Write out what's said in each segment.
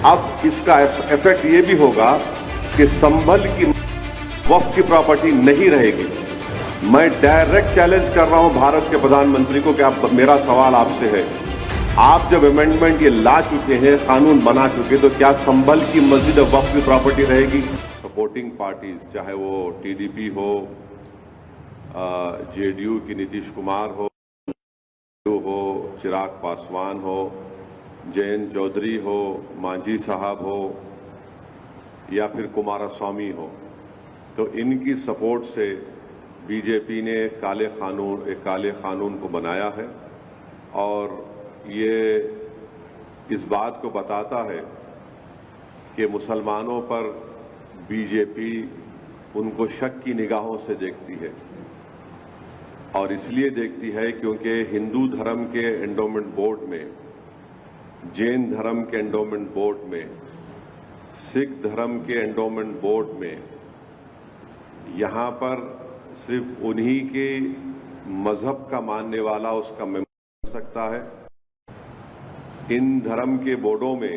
अब इसका इफेक्ट ये भी होगा कि संभल की वक्फ की प्रॉपर्टी नहीं रहेगी। मैं डायरेक्ट चैलेंज कर रहा हूं भारत के प्रधानमंत्री को कि आप, मेरा सवाल आपसे है, आप जब अमेंडमेंट ये ला चुके हैं, कानून बना चुके, तो क्या संभल की मस्जिद वक्फ की प्रॉपर्टी रहेगी? सपोर्टिंग पार्टीज, चाहे वो टीडीपी हो, जेडीयू की नीतीश कुमार हो, चिराग पासवान हो, जयंत चौधरी हो, मांझी साहब हो, या फिर कुमारस्वामी हो, तो इनकी सपोर्ट से बीजेपी ने एक काले कानून को बनाया है। और ये इस बात को बताता है कि मुसलमानों पर बीजेपी उनको शक की निगाहों से देखती है, और इसलिए देखती है क्योंकि हिंदू धर्म के एंडोमेंट बोर्ड में, जैन धर्म के एंडोमेंट बोर्ड में, सिख धर्म के एंडोमेंट बोर्ड में, यहां पर सिर्फ उन्हीं के मजहब का मानने वाला उसका मेंबर बन सकता है। इन धर्म के बोर्डों में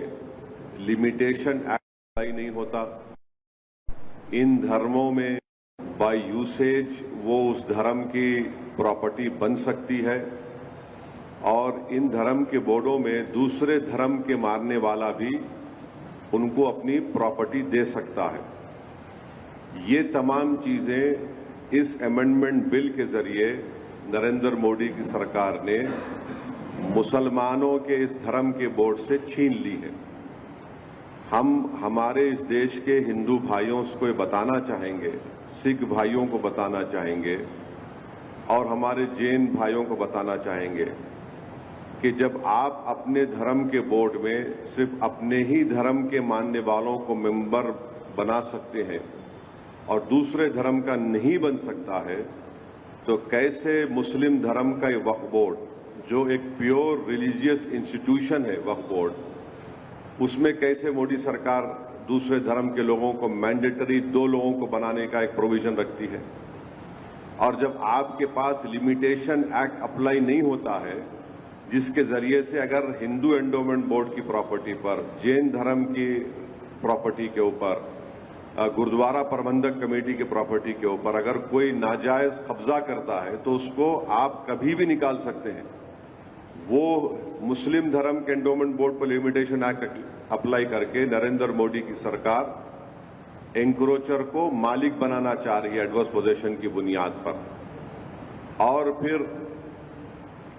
लिमिटेशन एक्ट नहीं होता। इन धर्मों में बाय यूसेज वो उस धर्म की प्रॉपर्टी बन सकती है, और इन धर्म के बोर्डों में दूसरे धर्म के मानने वाला भी उनको अपनी प्रॉपर्टी दे सकता है। ये तमाम चीजें इस अमेंडमेंट बिल के जरिए नरेंद्र मोदी की सरकार ने मुसलमानों के इस धर्म के बोर्ड से छीन ली है। हम हमारे इस देश के हिंदू भाइयों को ये बताना चाहेंगे, सिख भाइयों को बताना चाहेंगे, और हमारे जैन भाइयों को बताना चाहेंगे कि जब आप अपने धर्म के बोर्ड में सिर्फ अपने ही धर्म के मानने वालों को मेंबर बना सकते हैं और दूसरे धर्म का नहीं बन सकता है, तो कैसे मुस्लिम धर्म का ये वक्फ बोर्ड, जो एक प्योर रिलीजियस इंस्टीट्यूशन है वक्फ बोर्ड, उसमें कैसे मोदी सरकार दूसरे धर्म के लोगों को मैंडेटरी 2 लोगों को बनाने का एक प्रोविजन रखती है? और जब आपके पास लिमिटेशन एक्ट अप्लाई नहीं होता है, जिसके जरिए से अगर हिंदू एंडोमेंट बोर्ड की प्रॉपर्टी पर, जैन धर्म की प्रॉपर्टी के ऊपर, गुरुद्वारा प्रबंधक कमेटी की प्रॉपर्टी के ऊपर अगर कोई नाजायज कब्जा करता है, तो उसको आप कभी भी निकाल सकते हैं। वो मुस्लिम धर्म के एंडोमेंट बोर्ड पर लिमिटेशन एक्ट अप्लाई करके नरेंद्र मोदी की सरकार एंक्रोचर को मालिक बनाना चाह रही है एडवर्स पोजेशन की बुनियाद पर। और फिर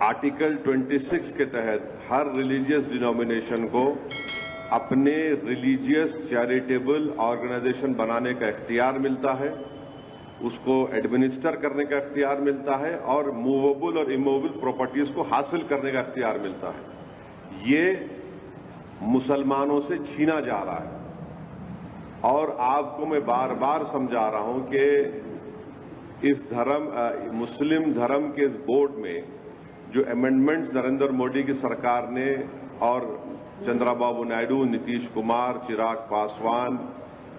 आर्टिकल 26 के तहत हर रिलीजियस डिनोमिनेशन को अपने रिलीजियस चैरिटेबल ऑर्गेनाइजेशन बनाने का इख्तियार मिलता है, उसको एडमिनिस्टर करने का इख्तियार मिलता है, और मूवेबल और इमूवेबल प्रॉपर्टीज को हासिल करने का इख्तियार मिलता है। ये मुसलमानों से छीना जा रहा है। और आपको मैं बार बार समझा रहा हूं कि इस मुस्लिम धर्म के इस बोर्ड में जो अमेंडमेंट्स नरेंद्र मोदी की सरकार ने और चंद्रबाबू नायडू, नीतीश कुमार, चिराग पासवान,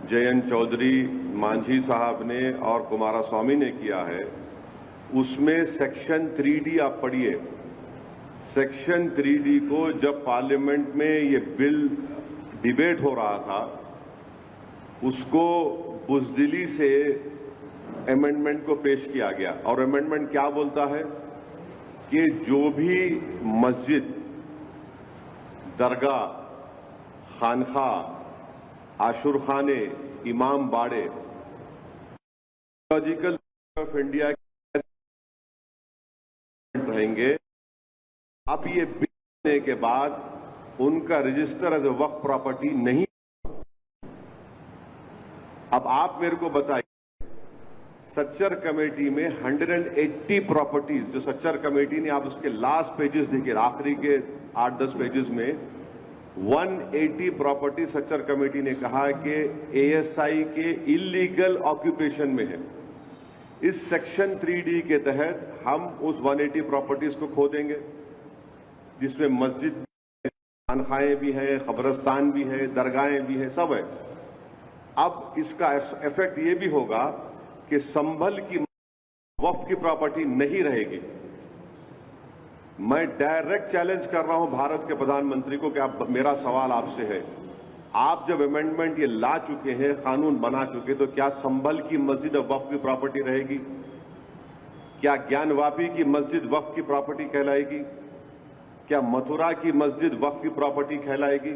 जयंत चौधरी, मांझी साहब ने और कुमारस्वामी ने किया है, उसमें सेक्शन 3D आप पढ़िए। सेक्शन 3D को जब पार्लियामेंट में ये बिल डिबेट हो रहा था, उसको बुजदिली से अमेंडमेंट को पेश किया गया। और अमेंडमेंट क्या बोलता है कि जो भी मस्जिद, दरगाह, खानखा, आशुरखाने, इमाम बाड़े लॉजिकल ऑफ इंडिया रहेंगे, अब ये बिल होने के बाद उनका register as a waqf property नहीं। अब आप मेरे को बताइए, सच्चर कमेटी में 180 प्रॉपर्टीज, जो सच्चर कमेटी ने, आप उसके लास्ट पेजेस देखिए, आखिरी के 8-10 पेजेस में 180 प्रॉपर्टी सच्चर कमेटी ने कहा कि एएसआई के इलीगल ऑक्यूपेशन में है। इस सेक्शन 3D के तहत हम उस 180 प्रॉपर्टीज को खो देंगे, जिसमें मस्जिद, खानखाएं भी हैं, कब्रिस्तान भी है, दरगाहें भी हैं, सब है। अब इसका इफेक्ट ये भी होगा कि संभल की वक्फ की प्रॉपर्टी नहीं रहेगी। मैं डायरेक्ट चैलेंज कर रहा हूं भारत के प्रधानमंत्री को कि आप, मेरा सवाल आपसे है, आप जब अमेंडमेंट ये ला चुके हैं, कानून बना चुके, तो क्या संभल की मस्जिद वक्फ की प्रॉपर्टी रहेगी? क्या ज्ञानवापी की मस्जिद वक्फ की प्रॉपर्टी कहलाएगी? क्या मथुरा की मस्जिद वक्फ की प्रॉपर्टी कहलाएगी?